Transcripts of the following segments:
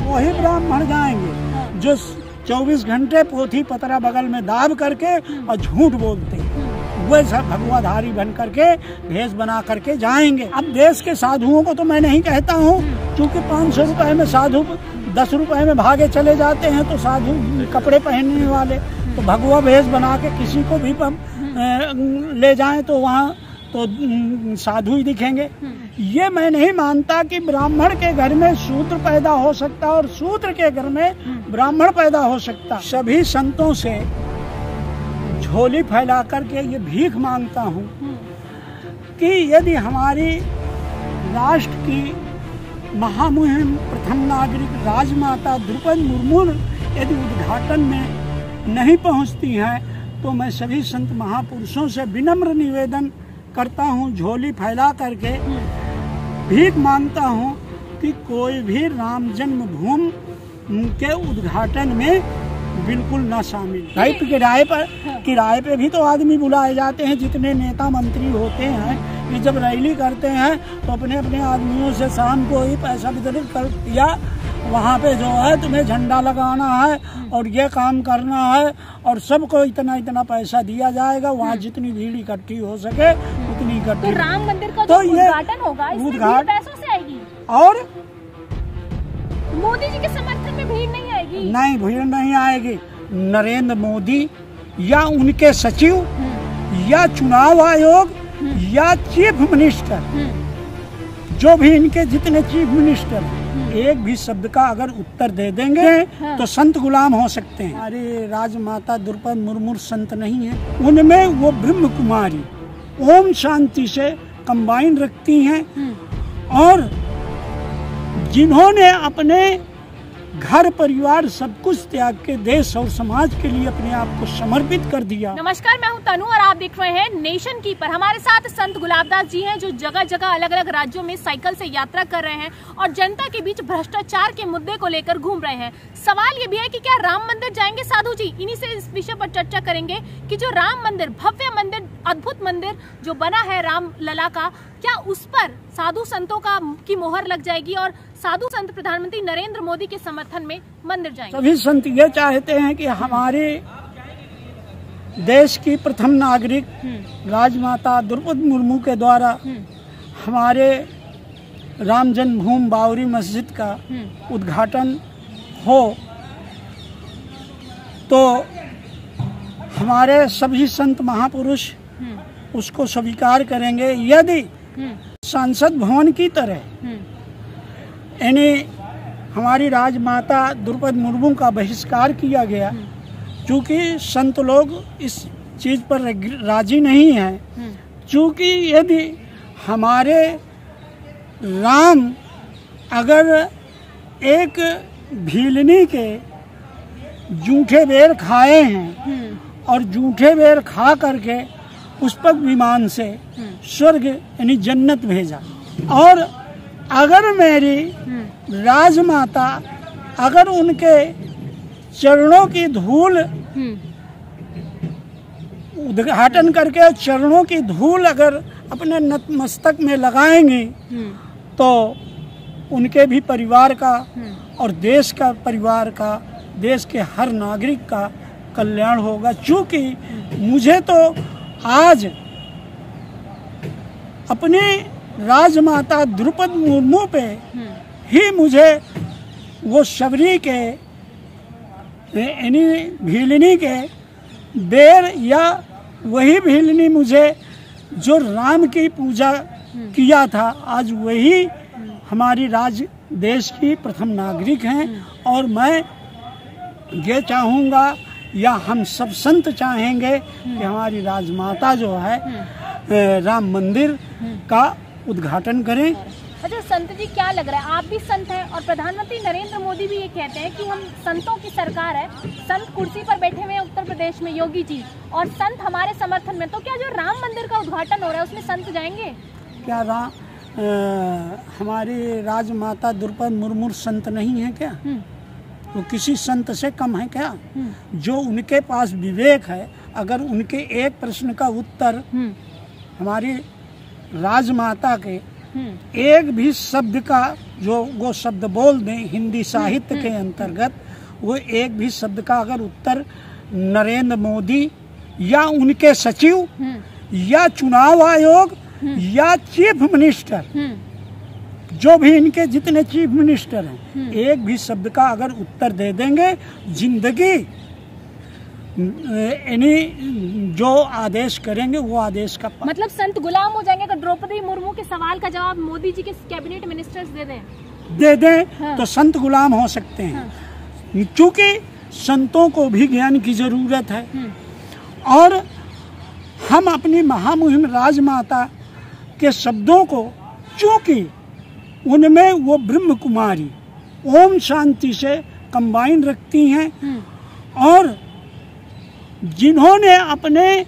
वही ब्राह्मण जाएंगे जो 24 घंटे पोथी पतरा बगल में दाब करके और झूठ बोलते हैं। वे सब भगवाधारी बन करके भेष बना करके जाएंगे। अब देश के साधुओं को तो मैं नहीं कहता हूँ, क्योंकि 500 रुपए में साधु 10 रुपए में भागे चले जाते हैं, तो साधु कपड़े पहनने वाले तो भगवा भेष बना के किसी को भी ले जाएं तो वहाँ तो साधु ही दिखेंगे। ये मैं नहीं मानता कि ब्राह्मण के घर में शूद्र पैदा हो सकता और शूद्र के घर में ब्राह्मण पैदा हो सकता। सभी संतों से झोली फैला करके ये भीख मांगता हूँ कि यदि हमारी राष्ट्र की महामुहिम प्रथम नागरिक राजमाता द्रौपदी मुर्मू यदि उद्घाटन में नहीं पहुँचती हैं, तो मैं सभी संत महापुरुषों से विनम्र निवेदन करता हूँ, झोली फैला करके भीख मांगता हूँ कि कोई भी राम जन्मभूमि के उद्घाटन में बिल्कुल ना शामिल। भाई किराए पे भी तो आदमी बुलाए जाते हैं, जितने नेता मंत्री होते हैं, ये जब रैली करते हैं तो अपने अपने आदमियों से शाम को ही पैसा वितरित कर दिया, वहाँ पे जो है तुम्हें झंडा लगाना है और ये काम करना है और सबको इतना इतना पैसा दिया जाएगा, वहाँ जितनी भीड़ इकट्ठी हो सके उतनी इकट्ठी। तो राम मंदिर का जो उद्घाटन होगा इसमें पैसों से आएगी और मोदी जी के समर्थन में भीड़ नहीं आएगी? नहीं, भीड़ नहीं आएगी। नरेंद्र मोदी या उनके सचिव या चुनाव आयोग या चीफ मिनिस्टर, जो भी इनके जितने चीफ मिनिस्टर एक भी शब्द का अगर उत्तर दे देंगे तो संत गुलाम हो सकते हैं। हमारी राजमाता द्रौपदी मुर्मू संत नहीं है, उनमें वो ब्रह्म कुमारी ओम शांति से कंबाइन रखती हैं और जिन्होंने अपने घर परिवार सब कुछ त्याग के देश और समाज के लिए अपने आप को समर्पित कर दिया। नमस्कार, मैं हूं तनु और आप देख रहे हैं नेशन कीपर। हमारे साथ संत गुलाबदास जी हैं, जो जगह जगह अलग अलग राज्यों में साइकिल से यात्रा कर रहे हैं और जनता के बीच भ्रष्टाचार के मुद्दे को लेकर घूम रहे हैं। सवाल ये भी है कि क्या राम मंदिर जाएंगे साधु जी? इन्हीं से इस विषय पर चर्चा करेंगे कि जो राम मंदिर, भव्य मंदिर, अद्भुत मंदिर जो बना है राम लला का, क्या उस पर साधु संतों की मोहर लग जाएगी और साधु संत प्रधानमंत्री नरेंद्र मोदी के समर्थन में मंदिर जाएंगे? सभी संत ये चाहते हैं कि हमारे देश की प्रथम नागरिक राजमाता द्रौपदी मुर्मू के द्वारा हमारे राम जन्मभूमि बाबरी मस्जिद का उद्घाटन हो, तो हमारे सभी संत महापुरुष उसको स्वीकार करेंगे। यदि संसद भवन की तरह यानी हमारी राजमाता द्रौपदी मुर्मू का बहिष्कार किया गया, क्योंकि संत लोग इस चीज पर राजी नहीं हैं, क्योंकि यदि हमारे राम अगर एक भीलनी के जूठे बेर खाए हैं और जूठे बेर खा करके पुष्पक विमान से स्वर्ग यानी जन्नत भेजा, और अगर मेरी राजमाता अगर उनके चरणों की धूल उद्घाटन करके चरणों की धूल अगर अपने नतमस्तक में लगाएंगी, तो उनके भी परिवार का और देश का परिवार का, देश के हर नागरिक का कल्याण होगा। क्योंकि मुझे तो आज अपनी राजमाता द्रौपदी मुर्मू पे ही मुझे वो शबरी के यानी भीलनी के बेर या वही भीलनी मुझे जो राम की पूजा किया था, आज वही हमारी देश की प्रथम नागरिक हैं। और मैं ये चाहूँगा या हम सब संत चाहेंगे कि हमारी राजमाता जो है राम मंदिर का उद्घाटन करें। अच्छा संत जी, क्या लग रहा है, आप भी संत हैं और प्रधानमंत्री नरेंद्र मोदी भी ये कहते हैं कि हम संतों की सरकार है, संत कुर्सी पर बैठे हुए हैं उत्तर प्रदेश में योगी जी, और संत हमारे समर्थन में, तो क्या जो राम मंदिर का उद्घाटन हो रहा है उसमें संत जाएंगे? क्या हमारी राजमाता द्रौपदी मुर्मू संत नहीं है क्या? वो किसी संत से कम है क्या? जो उनके पास विवेक है, अगर उनके एक प्रश्न का उत्तर हमारी राजमाता के एक भी शब्द का जो वो शब्द बोल दें हिंदी साहित्य के अंतर्गत, वो एक भी शब्द का अगर उत्तर नरेंद्र मोदी या उनके सचिव या चुनाव आयोग या चीफ मिनिस्टर, जो भी इनके जितने चीफ मिनिस्टर हैं, एक भी शब्द का अगर उत्तर दे देंगे, जिंदगी यानी जो आदेश करेंगे वो आदेश का मतलब संत गुलाम हो जाएंगे अगर द्रौपदी मुर्मू के सवाल का जवाब मोदी जी के कैबिनेट मिनिस्टर्स दे दें हाँ। तो संत गुलाम हो सकते हैं। हाँ। क्योंकि संतों को भी ज्ञान की जरूरत है और हम अपनी महामुहिम राजमाता के शब्दों को, चूंकि उनमें वो ब्रह्म कुमारी ओम शांति से कंबाइन रखती हैं और जिन्होंने अपने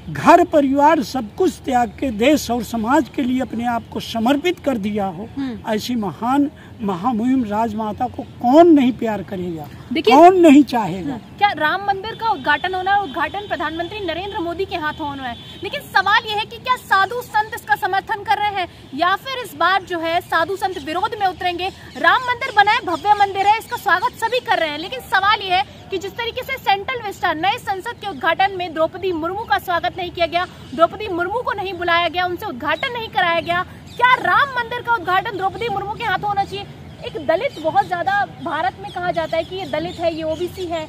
घर परिवार सब कुछ त्याग के देश और समाज के लिए अपने आप को समर्पित कर दिया हो, ऐसी महान महामुहिम राजमाता को कौन नहीं प्यार करेगा, कौन नहीं चाहेगा। क्या राम मंदिर का उद्घाटन होना है, उद्घाटन प्रधानमंत्री नरेंद्र मोदी के हाथों होना है, लेकिन सवाल यह है कि क्या साधु संत इसका समर्थन कर रहे हैं या फिर इस बार जो है साधु संत विरोध में उतरेंगे। राम मंदिर बना है, भव्य मंदिर है, इसका स्वागत सभी कर रहे हैं, लेकिन सवाल यह है कि जिस तरीके से सेंट्रल विस्टा नए संसद के उद्घाटन में द्रौपदी मुर्मू का स्वागत नहीं किया गया, द्रौपदी मुर्मू को नहीं बुलाया गया, उनसे उद्घाटन नहीं कराया गया, क्या राम मंदिर का उद्घाटन द्रौपदी मुर्मू के हाथों होना चाहिए। एक दलित बहुत ज्यादा भारत में कहा जाता है कि ये दलित है, ये ओबीसी है,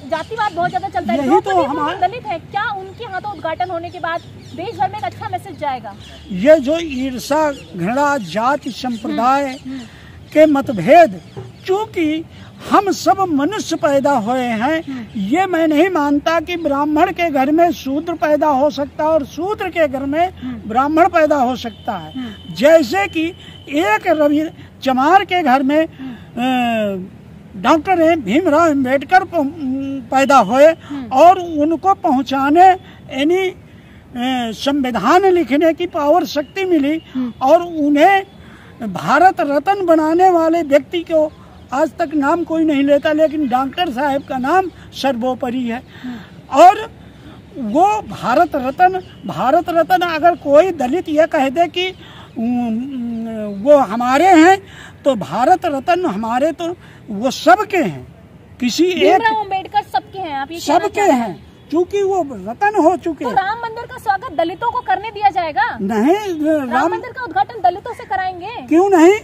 जातिवाद बहुत ज्यादा चलता है, द्रौपदी मुर्मू दलित है, क्या उनके हाथों उद्घाटन होने के बाद देश भर में एक अच्छा मैसेज जाएगा। ये जो ईर्षा घृणा जाति संप्रदाय के मतभेद, चूंकि हम सब मनुष्य पैदा हुए हैं, ये मैं नहीं मानता कि ब्राह्मण के घर में शूद्र पैदा हो सकता है और शूद्र के घर में ब्राह्मण पैदा हो सकता है। जैसे कि एक रवि चमार के घर में डॉक्टर भीमराव अंबेडकर पैदा हुए और उनको पहुंचाने यानी संविधान लिखने की पावर शक्ति मिली और उन्हें भारत रत्न बनाने वाले व्यक्ति को आज तक नाम कोई नहीं लेता, लेकिन डॉक्टर साहब का नाम सर्वोपरि है। और वो भारत रत्न अगर कोई दलित ये कह दे कि वो हमारे हैं, तो भारत रत्न हमारे तो वो सबके हैं, किसी एक अम्बेडकर सबके हैं, आप ये सबके हैं, क्योंकि वो रत्न हो चुके। तो राम मंदिर का स्वागत दलितों को करने दिया जाएगा? नहीं, राम मंदिर का उद्घाटन दलितों से कराएंगे? क्यों नहीं,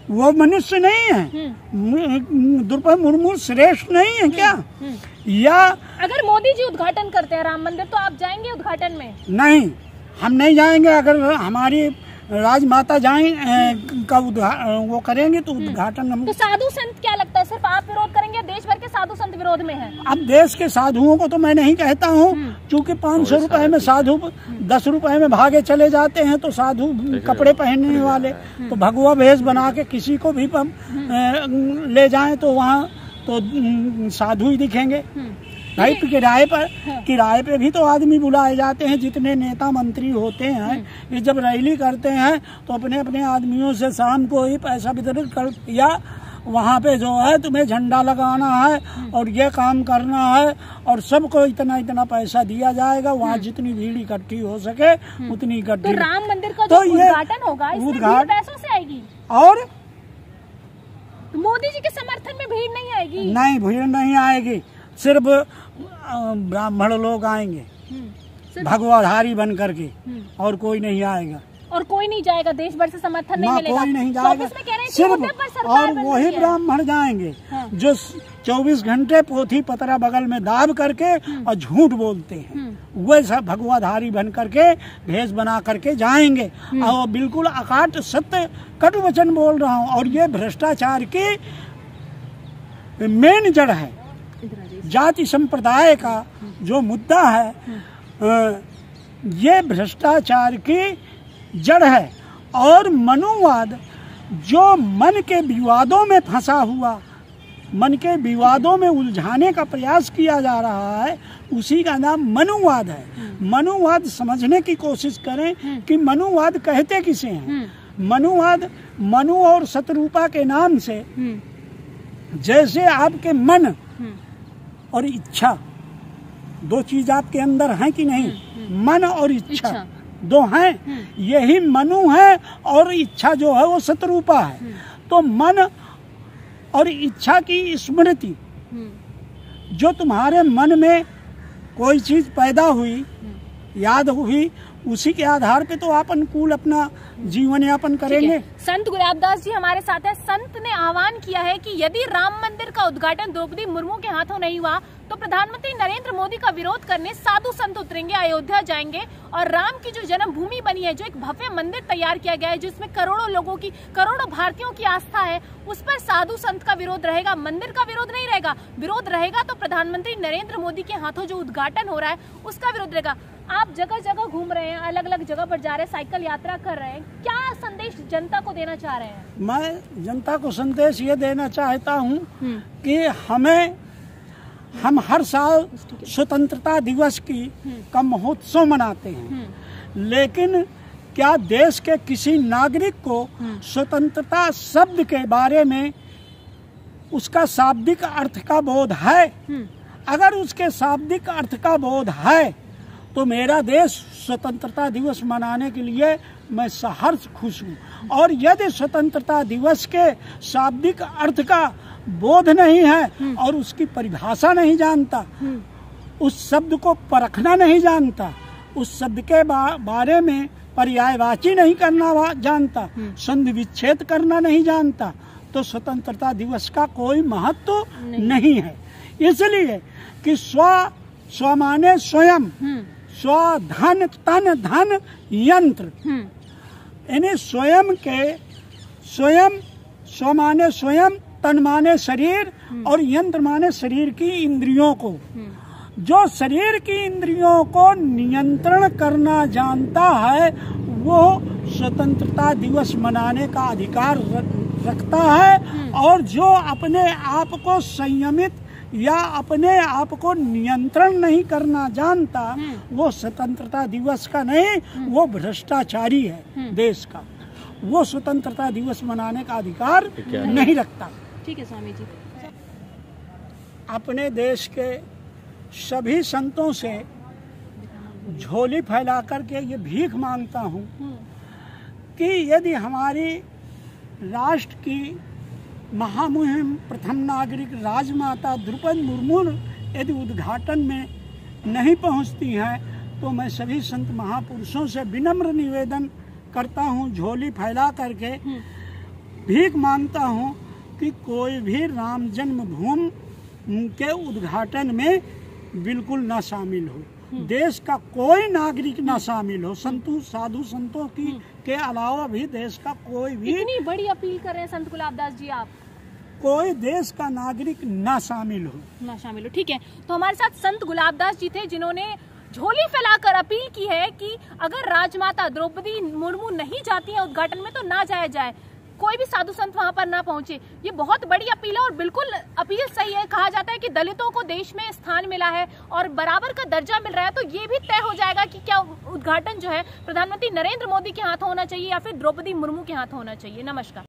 वो मनुष्य नहीं है, द्रौपदी मुर्मू श्रेष्ठ नहीं है क्या? या अगर मोदी जी उद्घाटन करते हैं राम मंदिर तो आप जाएंगे उद्घाटन में? नहीं, हम नहीं जाएंगे। अगर हमारी राजमाता जाएं का वो करेंगे तो उद्घाटन हम। तो साधु संत क्या लगता है, सिर्फ आप विरोध करेंगे, देश भर के साधु संत विरोध में हैं? अब देश के साधुओं को तो मैं नहीं कहता हूँ, क्योंकि 500 रुपए में साधु 10 रुपए में भागे चले जाते हैं, तो साधु कपड़े पहनने वाले तो भगवा भेष बना के किसी को भी ले जाएं तो वहाँ तो साधु ही दिखेंगे। भाई किराए पे भी तो आदमी बुलाए जाते हैं, जितने नेता मंत्री होते हैं, ये जब रैली करते हैं तो अपने अपने आदमियों से शाम को ही पैसा वितरित कर, या वहाँ पे जो है तुम्हें झंडा लगाना है और ये काम करना है और सबको इतना इतना पैसा दिया जाएगा, वहाँ जितनी भीड़ इकट्ठी हो सके उतनी इकट्ठी। तो राम मंदिर का जो उद्घाटन होगा इसमें पैसों से आएगी और मोदी जी के समर्थन में भीड़ नहीं आएगी? नहीं, भीड़ नहीं आएगी, सिर्फ ब्राह्मण लोग आएंगे भगवाधारी बन करके, और कोई नहीं आएगा। और कोई नहीं जाएगा, देश भर से समर्थन नहीं मिलेगा, कोई नहीं जाएगा, सिर्फ और वही ब्राह्मण जाएंगे जो 24 घंटे पोथी पतरा बगल में दाब करके और झूठ बोलते हैं, वे सब भगवाधारी बन करके भेष बना करके जाएंगे और बिल्कुल अकाट सत्य कटु वचन बोल रहा हूँ। और ये भ्रष्टाचार की मेन जड़ है, जाति संप्रदाय का जो मुद्दा है, ये भ्रष्टाचार की जड़ है। और मनुवाद जो मन के विवादों में फंसा हुआ, मन के विवादों में उलझाने का प्रयास किया जा रहा है, उसी का नाम मनुवाद है। मनुवाद समझने की कोशिश करें कि मनुवाद कहते किसे हैं। मनुवाद मनु और शतरूपा के नाम से, जैसे आपके मन और इच्छा, दो चीज आपके अंदर है कि नहीं, मन और इच्छा, दो हैं, यही मनु है और इच्छा जो है वो शतरूपा है। तो मन और इच्छा की स्मृति, जो तुम्हारे मन में कोई चीज पैदा हुई, याद हुई, उसी के आधार पे तो आप अनुकूल अपना जीवन यापन करेंगे। संत गुलाबदास जी हमारे साथ है। संत ने आह्वान किया है कि यदि राम मंदिर का उद्घाटन द्रौपदी मुर्मू के हाथों नहीं हुआ तो प्रधानमंत्री नरेंद्र मोदी का विरोध करने साधु संत उतरेंगे, अयोध्या जाएंगे और राम की जो जन्मभूमि बनी है, जो एक भव्य मंदिर तैयार किया गया है, जिसमें करोड़ों लोगों की, करोड़ों भारतीयों की आस्था है, उस पर साधु संत का विरोध रहेगा, मंदिर का विरोध नहीं रहेगा। विरोध रहेगा तो प्रधानमंत्री नरेंद्र मोदी के हाथों जो उद्घाटन हो रहा है उसका विरोध रहेगा। आप जगह जगह घूम रहे हैं, अलग अलग जगह पर जा रहे हैं, साइकिल यात्रा कर रहे हैं, क्या संदेश जनता को देना चाह रहे हैं? मैं जनता को संदेश ये देना चाहता हूँ कि हम हर साल स्वतंत्रता दिवस का महोत्सव मनाते हैं, लेकिन क्या देश के किसी नागरिक को स्वतंत्रता शब्द के बारे में उसका शाब्दिक अर्थ का बोध है? अगर उसके शाब्दिक अर्थ का बोध है तो मेरा देश स्वतंत्रता दिवस मनाने के लिए मैं सहर्ष खुश हूँ। और यदि स्वतंत्रता दिवस के शाब्दिक अर्थ का बोध नहीं है और उसकी परिभाषा नहीं जानता, उस शब्द को परखना नहीं जानता, उस शब्द के बारे में पर्यायवाची नहीं करना जानता, संधि विच्छेद करना नहीं जानता, तो स्वतंत्रता दिवस का कोई महत्व नहीं है। इसलिए कि स्व माने स्वयं, स्व धन तन धन यंत्र, यानी स्वयं के स्वयं, स्व माने स्वयं, तन माने शरीर और यंत्र माने शरीर की इंद्रियों को। जो शरीर की इंद्रियों को नियंत्रण करना जानता है वो स्वतंत्रता दिवस मनाने का अधिकार रखता है, और जो अपने आप को संयमित या अपने आप को नियंत्रण नहीं करना जानता वो स्वतंत्रता दिवस का नहीं, वो भ्रष्टाचारी है देश का, वो स्वतंत्रता दिवस मनाने का अधिकार नहीं रखता। ठीक है स्वामी जी। अपने देश के सभी संतों से झोली फैला करके ये भीख मांगता हूँ कि यदि हमारी राष्ट्र की महामुहिम प्रथम नागरिक राजमाता द्रौपदी मुर्मू यदि उद्घाटन में नहीं पहुँचती हैं तो मैं सभी संत महापुरुषों से विनम्र निवेदन करता हूँ, झोली फैला करके भीख मांगता हूँ कि कोई भी राम जन्मभूमि के उद्घाटन में बिल्कुल ना शामिल हो, देश का कोई नागरिक ना शामिल हो, साधु संतों की के अलावा भी देश का कोई भी। इतनी बड़ी अपील कर रहे हैं संत गुलाबदास जी आप? कोई देश का नागरिक ना शामिल हो। ठीक है, तो हमारे साथ संत गुलाबदास जी थे जिन्होंने झोली फैलाकर अपील की है कि अगर राजमाता द्रौपदी मुर्मू नहीं जाती है उद्घाटन में तो ना जाया जाए, कोई भी साधु संत वहां पर ना पहुंचे। ये बहुत बड़ी अपील है और बिल्कुल अपील सही है। कहा जाता है कि दलितों को देश में स्थान मिला है और बराबर का दर्जा मिल रहा है, तो ये भी तय हो जाएगा कि क्या उद्घाटन जो है प्रधानमंत्री नरेंद्र मोदी के हाथ होना चाहिए या फिर द्रौपदी मुर्मू के हाथ होना चाहिए। नमस्कार।